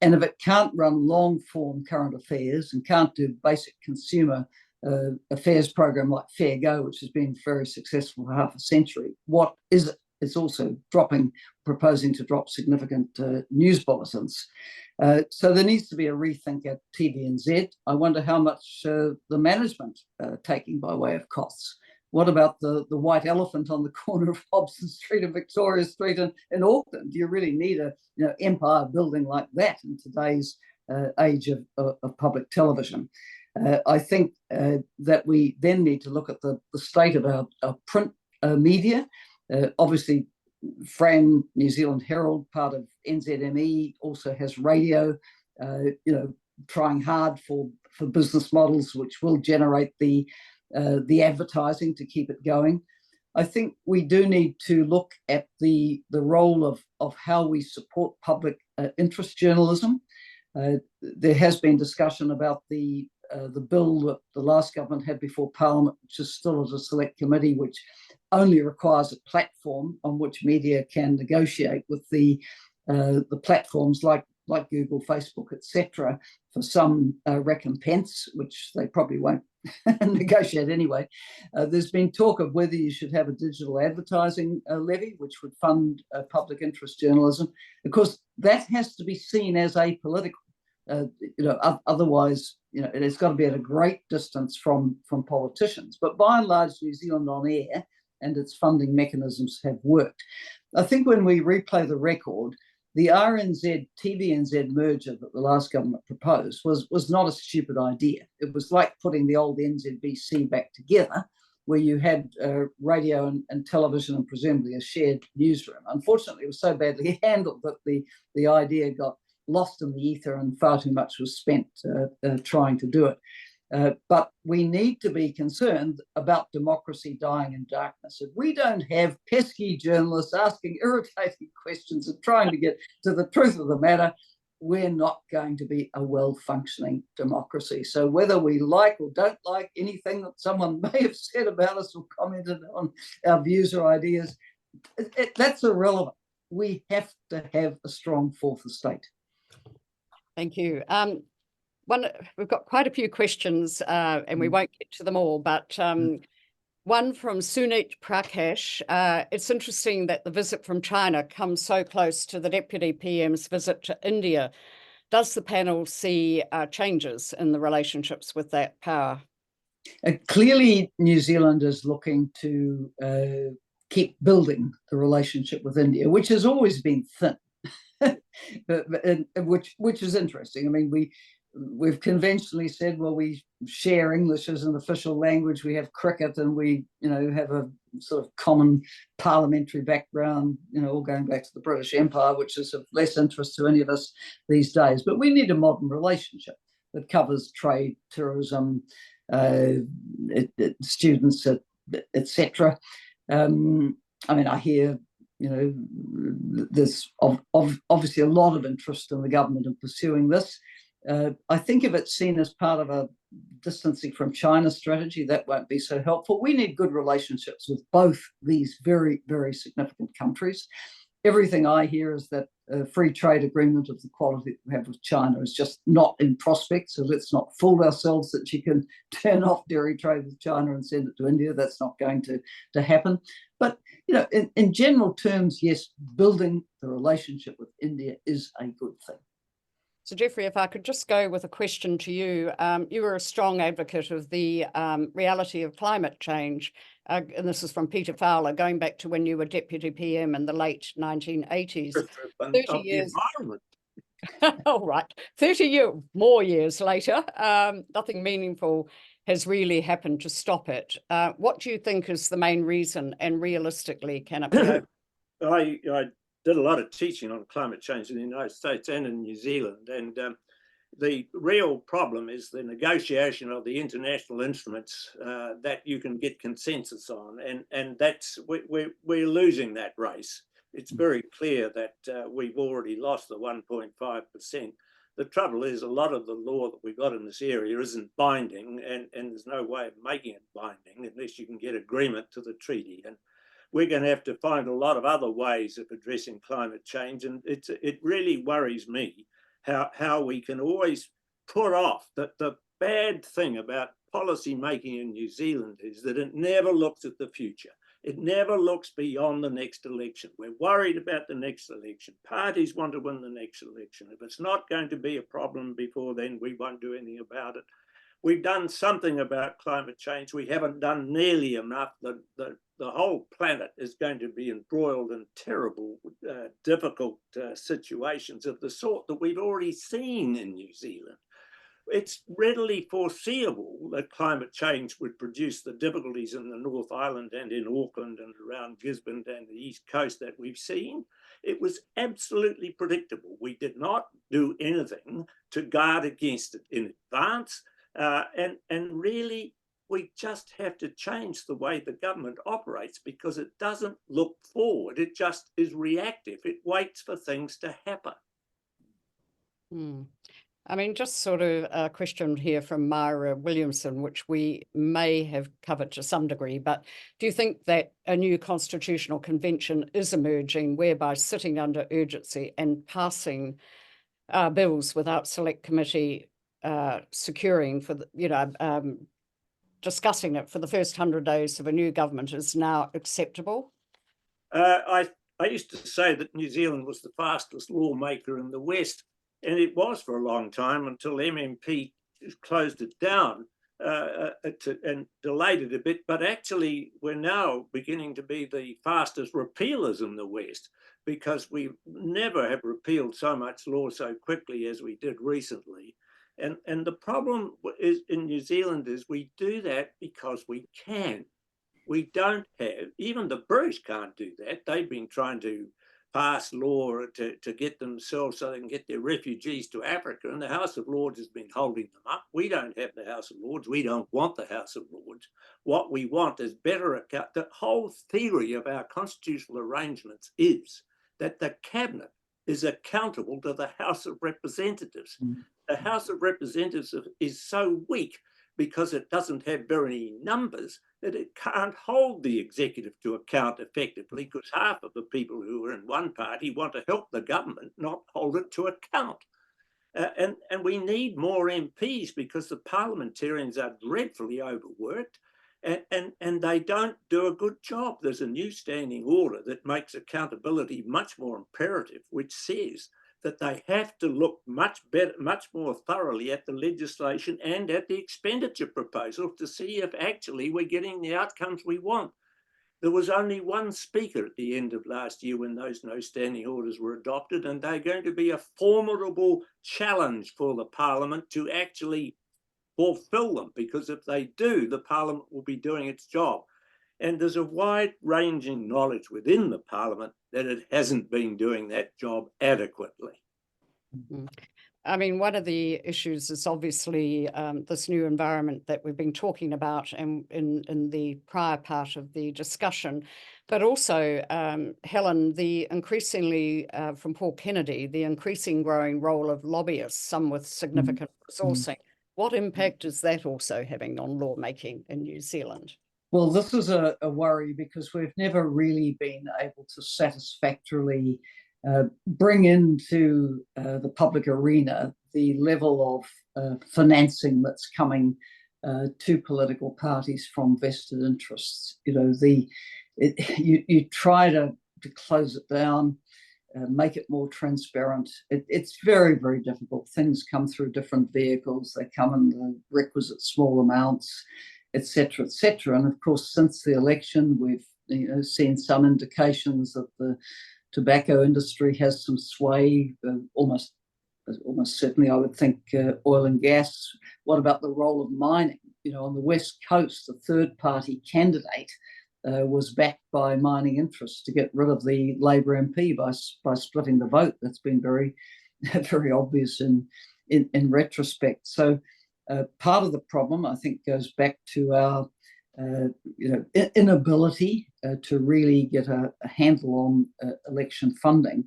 And if it can't run long-form current affairs and can't do basic consumer affairs program like Fair Go, which has been very successful for half a century, what is it? It's also proposing to drop significant news bulletins. So there needs to be a rethink at TVNZ. I wonder how much the management taking by way of costs. What about the white elephant on the corner of Hobson Street and Victoria Street in Auckland? Do you really need a empire building like that in today's age of public television? I think that we then need to look at the state of our print media. Obviously, Fran New Zealand Herald, part of NZME, also has radio, trying hard for business models which will generate the advertising to keep it going. I think we do need to look at the role of how we support public interest journalism. There has been discussion about the bill that the last government had before Parliament, which is still at a select committee, which only requires a platform on which media can negotiate with the platforms like Google, Facebook, etc., for some recompense, which they probably won't negotiate anyway. There's been talk of whether you should have a digital advertising levy, which would fund public interest journalism. Of course, that has to be seen as apolitical. Otherwise, it's got to be at a great distance from politicians. But by and large, New Zealand On Air and its funding mechanisms have worked. I think when we replay the record, the RNZ-TVNZ merger that the last government proposed was not a stupid idea. It was like putting the old NZBC back together, where you had radio and television and presumably a shared newsroom. Unfortunately, it was so badly handled that the idea got lost in the ether and far too much was spent trying to do it. But we need to be concerned about democracy dying in darkness. If we don't have pesky journalists asking irritating questions and trying to get to the truth of the matter, we're not going to be a well-functioning democracy. So whether we like or don't like anything that someone may have said about us or commented on our views or ideas, that's irrelevant. We have to have a strong fourth estate. Thank you. We've got quite a few questions and we won't get to them all, but one from Sunit Prakash. It's interesting that the visit from China comes so close to the Deputy PM's visit to India. Does the panel see changes in the relationships with that power? Clearly, New Zealand is looking to keep building the relationship with India, which has always been thin, which is interesting. I mean, we've conventionally said, well, we share English as an official language, we have cricket, and we, have a sort of common parliamentary background, all going back to the British Empire, which is of less interest to any of us these days. But we need a modern relationship that covers trade, tourism, students, etc. I mean, I hear, there's obviously a lot of interest in the government in pursuing this. I think if it's seen as part of a distancing from China strategy, that won't be so helpful. We need good relationships with both these very, very significant countries. Everything I hear is that a free trade agreement of the quality that we have with China is just not in prospect. So let's not fool ourselves that you can turn off dairy trade with China and send it to India. That's not going to happen. But, in general terms, yes, building the relationship with India is a good thing. So, Geoffrey, if I could just go with a question to you. You were a strong advocate of the reality of climate change. And this is from Peter Fowler, going back to when you were Deputy PM in the late 1980s. 30 years. All right. 30 more years later, nothing meaningful has really happened to stop it. What do you think is the main reason, and realistically, can it be over? I did a lot of teaching on climate change in the United States and in New Zealand, and the real problem is the negotiation of the international instruments that you can get consensus on, and that's we're losing that race. It's very clear that we've already lost the 1.5%. The trouble is, a lot of the law that we've got in this area isn't binding, and there's no way of making it binding unless you can get agreement to the treaty. And we're going to have to find a lot of other ways of addressing climate change. And it really worries me how we can always put off that. The bad thing about policy making in New Zealand is that it never looks at the future. It never looks beyond the next election. We're worried about the next election. Parties want to win the next election. If it's not going to be a problem before then, we won't do anything about it. We've done something about climate change. We haven't done nearly enough. The whole planet is going to be embroiled in terrible, difficult situations of the sort that we've already seen in New Zealand. It's readily foreseeable that climate change would produce the difficulties in the North Island and in Auckland and around Gisborne and the East Coast that we've seen. It was absolutely predictable. We did not do anything to guard against it in advance. And really, we just have to change the way the government operates, because it doesn't look forward. It just is reactive. It waits for things to happen. I mean, just sort of a question here from Myra Williamson, which we may have covered to some degree, but do you think that a new constitutional convention is emerging whereby sitting under urgency and passing bills without select committee securing for the, discussing it for the first 100 days of a new government is now acceptable? I used to say that New Zealand was the fastest lawmaker in the West, and it was for a long time until MMP closed it down and delayed it a bit. But actually, we're now beginning to be the fastest repealers in the West, because we never have repealed so much law so quickly as we did recently. And the problem is in New Zealand is we do that because we can. We don't have, even the British can't do that. They've been trying to pass law to get themselves so they can get their refugees to Africa, and the House of Lords has been holding them up. We don't have the House of Lords. We don't want the House of Lords. What we want is better account. The whole theory of our constitutional arrangements is that the Cabinet is accountable to the House of Representatives. The House of Representatives is so weak because it doesn't have very many numbers that it can't hold the executive to account effectively, because half of the people who are in one party want to help the government, not hold it to account. And we need more MPs because the parliamentarians are dreadfully overworked and they don't do a good job. There's a new standing order that makes accountability much more imperative, which says that they have to look much better, much more thoroughly at the legislation and at the expenditure proposal to see if actually we're getting the outcomes we want. There was only one speaker at the end of last year when those no standing orders were adopted, and they're going to be a formidable challenge for the Parliament to actually fulfill them, because if they do, the Parliament will be doing its job. And there's a wide-ranging knowledge within the Parliament that it hasn't been doing that job adequately. I mean, one of the issues is obviously this new environment that we've been talking about and in the prior part of the discussion, but also, Helen, the increasingly, from Paul Kennedy, the increasing growing role of lobbyists, some with significant resourcing. What impact is that also having on lawmaking in New Zealand? Well, this is a worry because we've never really been able to satisfactorily bring into the public arena the level of financing that's coming to political parties from vested interests. You know, you try to close it down. make it more transparent. It's very, very difficult. Things come through different vehicles. They come in the requisite small amounts, etc., etc. And of course, since the election, we've seen some indications that the tobacco industry has some sway, almost certainly, I would think, oil and gas. What about the role of mining? On the West Coast, the third-party candidate was backed by mining interests to get rid of the Labour MP by splitting the vote. That's been very, very obvious in retrospect. So part of the problem, I think, goes back to our inability to really get a handle on election funding.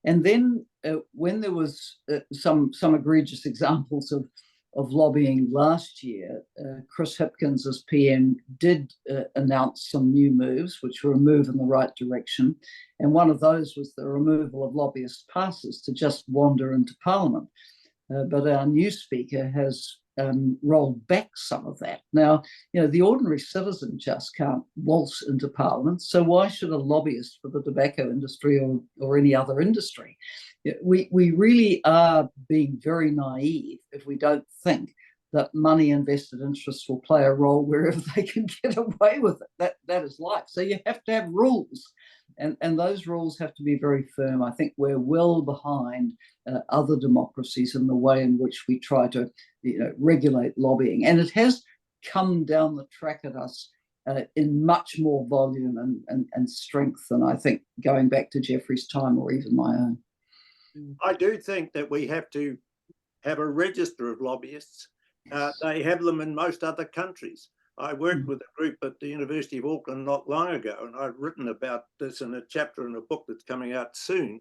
And then when there was some egregious examples of lobbying last year, Chris Hipkins as PM did announce some new moves, which were a move in the right direction. And one of those was the removal of lobbyist passes to just wander into Parliament. But our new Speaker has rolled back some of that. Now, the ordinary citizen just can't waltz into Parliament, so why should a lobbyist for the tobacco industry or any other industry? We really are being very naive if we don't think that money invested interests will play a role wherever they can get away with it. That is life. So you have to have rules, and those rules have to be very firm. I think we're well behind other democracies in the way in which we try to regulate lobbying, and it has come down the track at us in much more volume and strength than I think going back to Geoffrey's time or even my own. I do think that we have to have a register of lobbyists. They have them in most other countries. I worked with a group at the University of Auckland not long ago, and I've written about this in a chapter in a book that's coming out soon,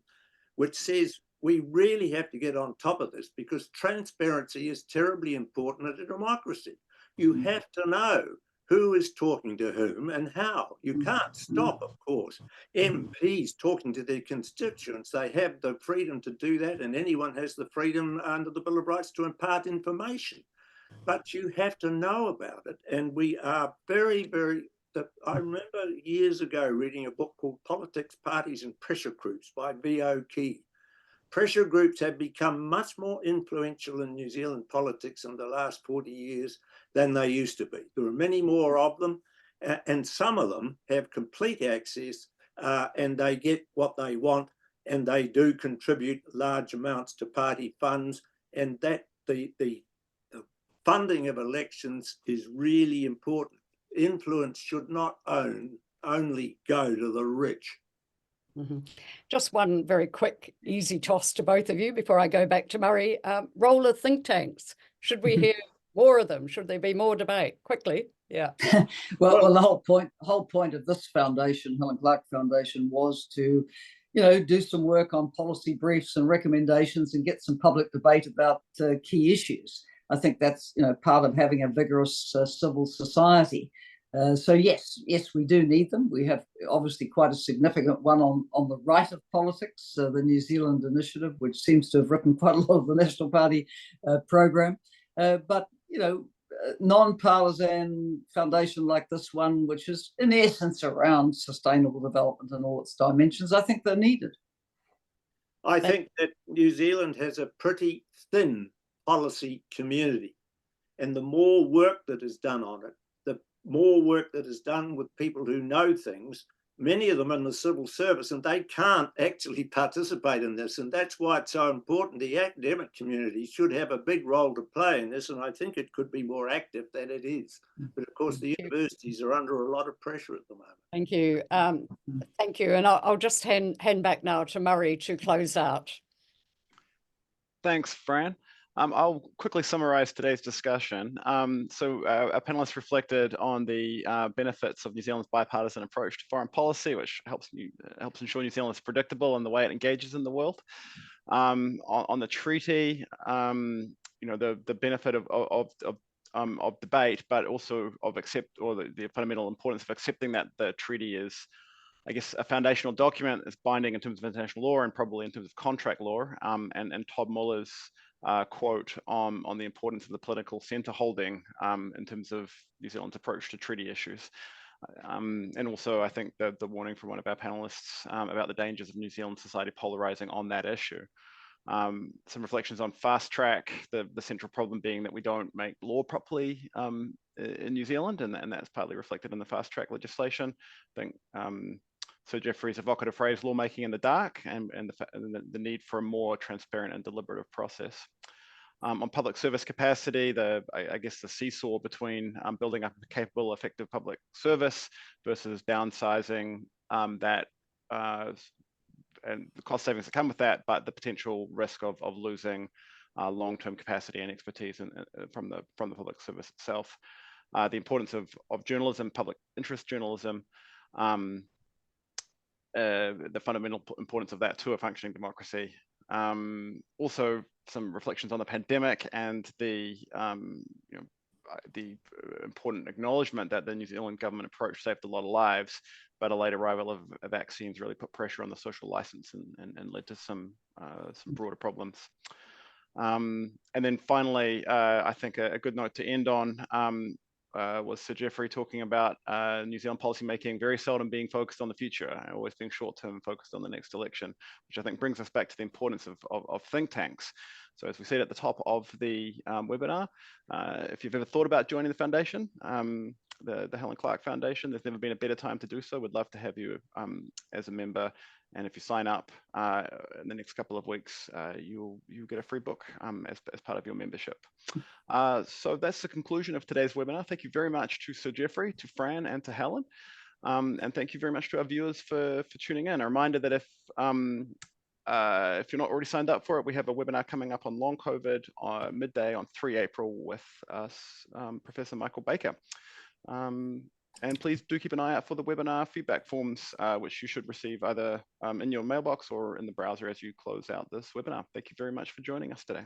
which says we really have to get on top of this because transparency is terribly important in a democracy. You have to know who is talking to whom and how. You can't stop, of course, MPs talking to their constituents. They have the freedom to do that, and anyone has the freedom under the Bill of Rights to impart information. But you have to know about it, and we are very, very... I remember years ago reading a book called Politics, Parties and Pressure Groups by V.O. Key. Pressure groups have become much more influential in New Zealand politics in the last 40 years than they used to be. There are many more of them, and some of them have complete access and they get what they want, and they do contribute large amounts to party funds, and that the funding of elections is really important. Influence should not only go to the rich. Mm-hmm. Just one very quick, easy toss to both of you before I go back to Murray. Role of think tanks. Should we hear more of them? Should there be more debate? Quickly, yeah. well, the whole point of this foundation, Helen Clark Foundation, was to, do some work on policy briefs and recommendations and get some public debate about key issues. I think that's part of having a vigorous civil society. So yes, we do need them. We have obviously quite a significant one on the right of politics, the New Zealand Initiative, which seems to have written quite a lot of the National Party program. But non-partisan foundation like this one, which is in essence around sustainable development in all its dimensions, I think they're needed. I think that New Zealand has a pretty thin policy community, and the more work that is done on it, the more work that is done with people who know things, many of them in the civil service, and they can't actually participate in this. And that's why it's so important. The academic community should have a big role to play in this, and I think it could be more active than it is. But of course, the universities are under a lot of pressure at the moment. Thank you. Thank you. And I'll just hand back now to Murray to close out. Thanks, Fran. I'll quickly summarize today's discussion. So our panelists reflected on the benefits of New Zealand's bipartisan approach to foreign policy, which helps ensure New Zealand is predictable in the way it engages in the world. On the treaty, the benefit of debate, but also of the fundamental importance of accepting that the treaty is, I guess, a foundational document, is binding in terms of international law and probably in terms of contract law, and Todd Muller's quote on the importance of the political centre holding in terms of New Zealand's approach to treaty issues. And also, I think the warning from one of our panelists about the dangers of New Zealand society polarizing on that issue. Some reflections on fast track, the central problem being that we don't make law properly in New Zealand, and that's partly reflected in the fast track legislation. I think so Geoffrey's evocative phrase, lawmaking in the dark, and the need for a more transparent and deliberative process. On public service capacity, I guess the seesaw between building up a capable, effective public service versus downsizing that and the cost savings that come with that, but the potential risk of losing long-term capacity and expertise from the public service itself. The importance of journalism, public interest journalism, the fundamental importance of that to a functioning democracy. Also, some reflections on the pandemic and the important acknowledgement that the New Zealand government approach saved a lot of lives, but a late arrival of vaccines really put pressure on the social license and led to some broader problems. And then finally, I think a good note to end on was Sir Geoffrey talking about New Zealand policymaking very seldom being focused on the future, always being short-term focused on the next election, which I think brings us back to the importance of think tanks. So as we said at the top of the webinar, if you've ever thought about joining the foundation, the Helen Clark Foundation, there's never been a better time to do so. We'd love to have you as a member. And if you sign up in the next couple of weeks, you'll get a free book as part of your membership. So that's the conclusion of today's webinar. Thank you very much to Sir Geoffrey, to Fran, and to Helen. And thank you very much to our viewers for tuning in. A reminder that if you're not already signed up for it, we have a webinar coming up on long COVID midday on 3 April with Professor Michael Baker. And please do keep an eye out for the webinar feedback forms, which you should receive either in your mailbox or in the browser as you close out this webinar. Thank you very much for joining us today.